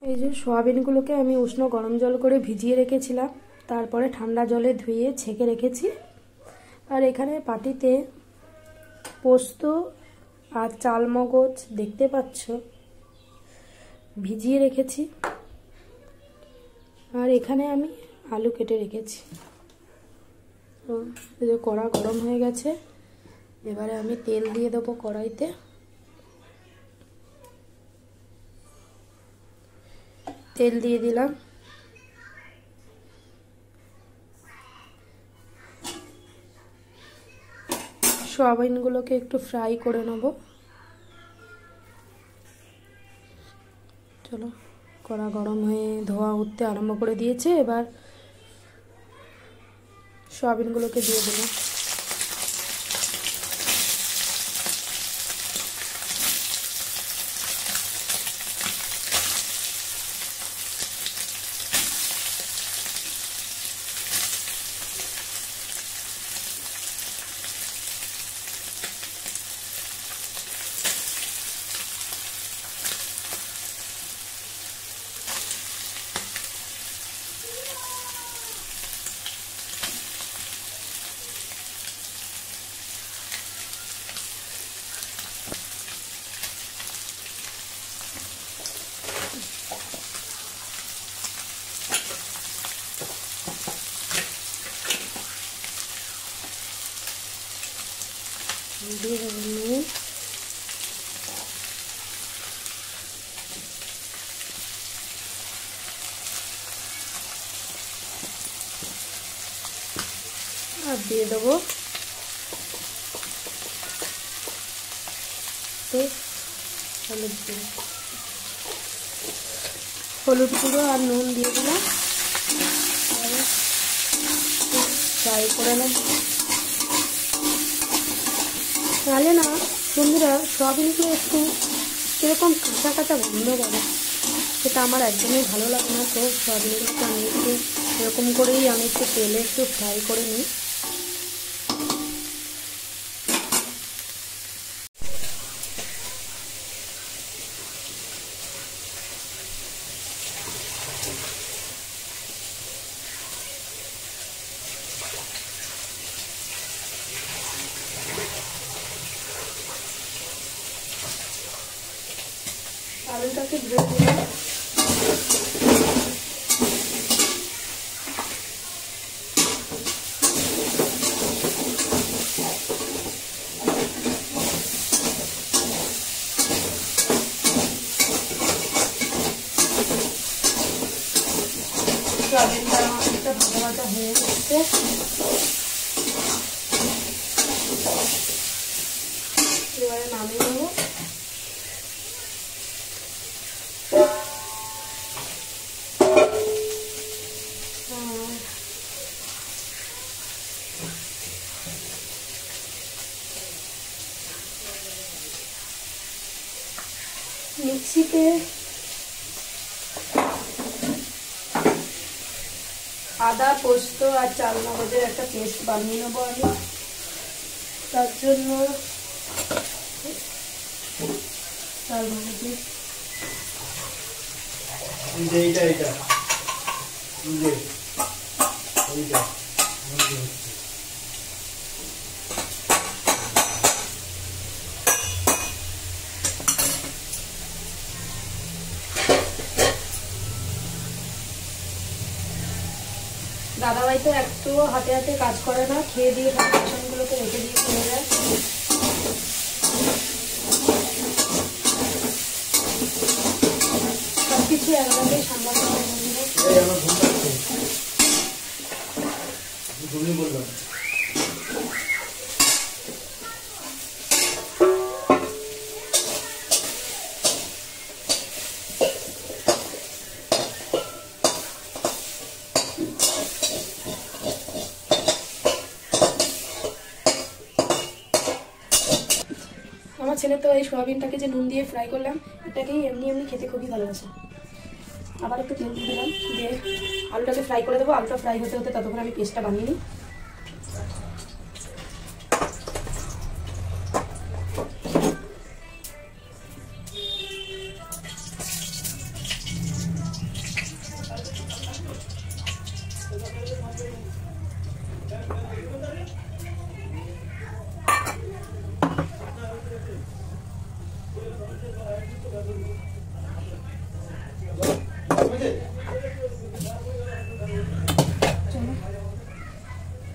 এই যে সয়াবিনগুলোকে আমি উষ্ণ গরম জল করে ভিজিয়ে রেখেছিলাম, তারপরে ঠান্ডা জলে ধুয়ে ছেঁকে রেখেছি। আর এখানে পাটিতে পোস্ত আর চালমগজ দেখতে পাচ্ছ ভিজিয়ে রেখেছি। আর এখানে আমি আলু কেটে রেখেছি। এই যে কড়া গরম হয়ে গেছে, এবারে আমি তেল দিয়ে দেবো কড়াইতে। তেল দিয়ে দিলাম। সয়াবিনগুলোকে একটু ফ্রাই করে নেব। চলো, কড়া গরম হয়ে ধোঁয়া উঠতে আরম্ভ করে দিয়েছে। এবার সয়াবিনগুলোকে দিয়ে দিলাম। দিয়ে দেবো নুন, আর দিয়ে দেবো হলুদ গুঁড়ো আর নুন দিয়ে দিলাম। ফ্রাই করে নেব। তাহলে না বন্ধুরা, সয়াবিনগুলো একটু এরকম কাঁচা কাঁচা গন্ধ করে, সেটা আমার একদমই ভালো লাগে না। তো সয়াবিনগুলোকে আমি একটু এরকম করেই আমি একটু তেলে একটু ফ্রাই করে নিই। আলুটাকে ধুয়ে দিলাম। সয়াবিনটা অনেকটা ভাজা ভাজা হয়ে গেছে। এবারে নামিয়ে নেবো। মিক্সিতে আদা, পোস্ত আর চালমগজের একটা পেস্ট বানিয়ে নেবো আমি। তার জন্য চালমগজের দাদাভাই তো একটু হাতে হাতে কাজ করে না, খেয়ে দিয়ে সব বাসনগুলোকে রেখে দিয়ে চলে যায়। সবকিছু একভাবেই সামলাতে হয়। আমার ছেলে তো এই সয়াবিনটাকে যে নুন দিয়ে ফ্রাই করলাম, এটাকেই এমনি এমনি খেতে খুবই ভালোবাসে। আবার একটু তেল দিয়ে দিলাম, দিয়ে আলুটাকে ফ্রাই করে দেবো। আলুটা ফ্রাই হতে হতে ততক্ষণ আমি পেস্টটা বানিয়ে নিই।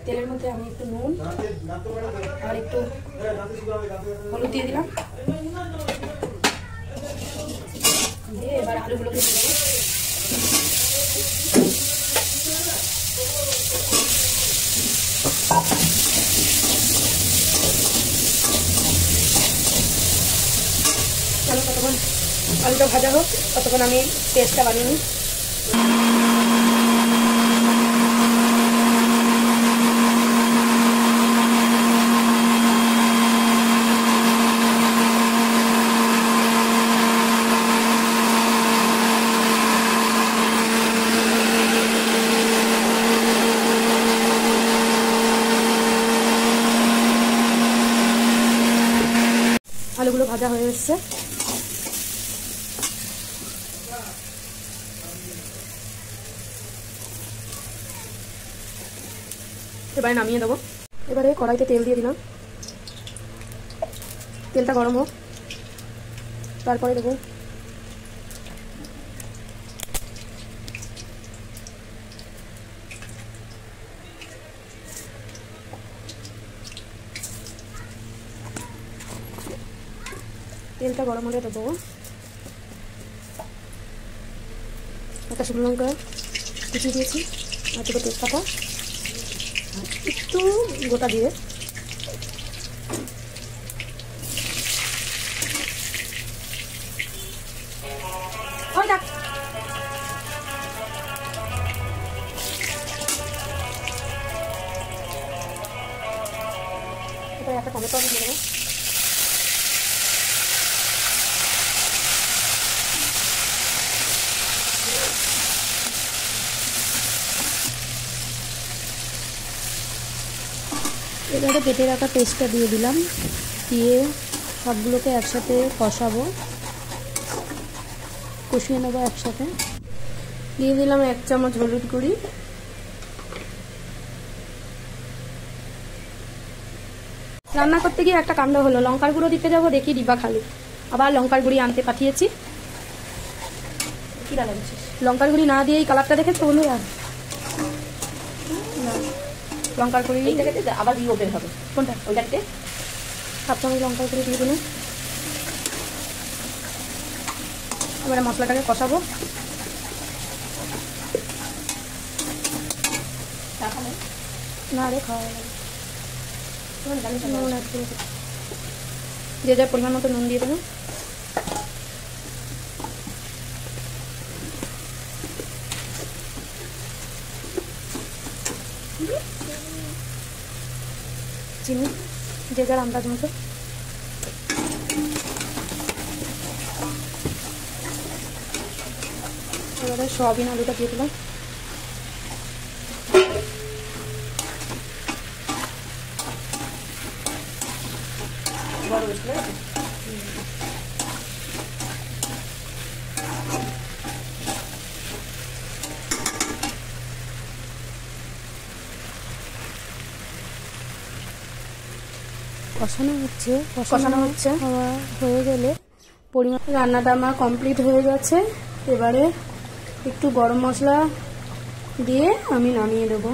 তেলের মধ্যে আমি একটু নুন আর একটু হলুদ দিয়ে দিলাম, দিয়ে এবার আলুগুলোকে দিয়ে দেবো। চলো কতক্ষণ আলুটা ভাজা হোক, ততক্ষণ আমি পেস্টটা বানিয়ে নিই। আলুগুলো ভাজা হয়ে এসছে, এবারে নামিয়ে দেবো। এবারে কড়াইতে তেল দিয়ে দিলাম, তেলটা গরম হোক, তারপরে দেবো তেলটা গরম হলে দেবো একটা শুকনো লঙ্কা কুচি দিয়েছি, আর দুটো তেজপাতা, একটু গোটা দিয়ে একটা টমেটো দিয়ে দেবো। এবারে পেটে রাখা পেস্টটা দিয়ে দিলাম, দিয়ে সবগুলোকে একসাথে কষাবো, কষিয়ে নেবো একসাথে। দিয়ে দিলাম 1 চামচ হলুদ গুঁড়ি, রান্না করতে গিয়ে একটা কাণ্ড হলো, লঙ্কার গুঁড়ো দিতে যাবো দেখি ডিব্বা খালি, আবার লঙ্কার গুঁড়ি আনতে পাঠিয়েছি। কি লাগছে লঙ্কার গুঁড়ি না দিয়ে এই কালারটা দেখেছো বন্ধুরা? লঙ্কার গুঁড়ি আবার দিয়ে ওপেন হবে কোনটা? ওইটাতে 1 চামচ লঙ্কার গুঁড়ি দিয়ে দিলাম। এবারে মশলাটাকে কষাবো। না রে খাওয়া যে যার পরিমাণ মতো নুন দিয়ে দেবো। চিনি যে যার আন্দাজ মতো। এবারে সয়াবিন আলুটা দিয়ে দিলাম। কষানো হচ্ছে হয়ে গেলে পরিমাণ রান্নাটা আমার কমপ্লিট হয়ে গেছে। এবারে একটু গরম মশলা দিয়ে আমি নামিয়ে দেবো।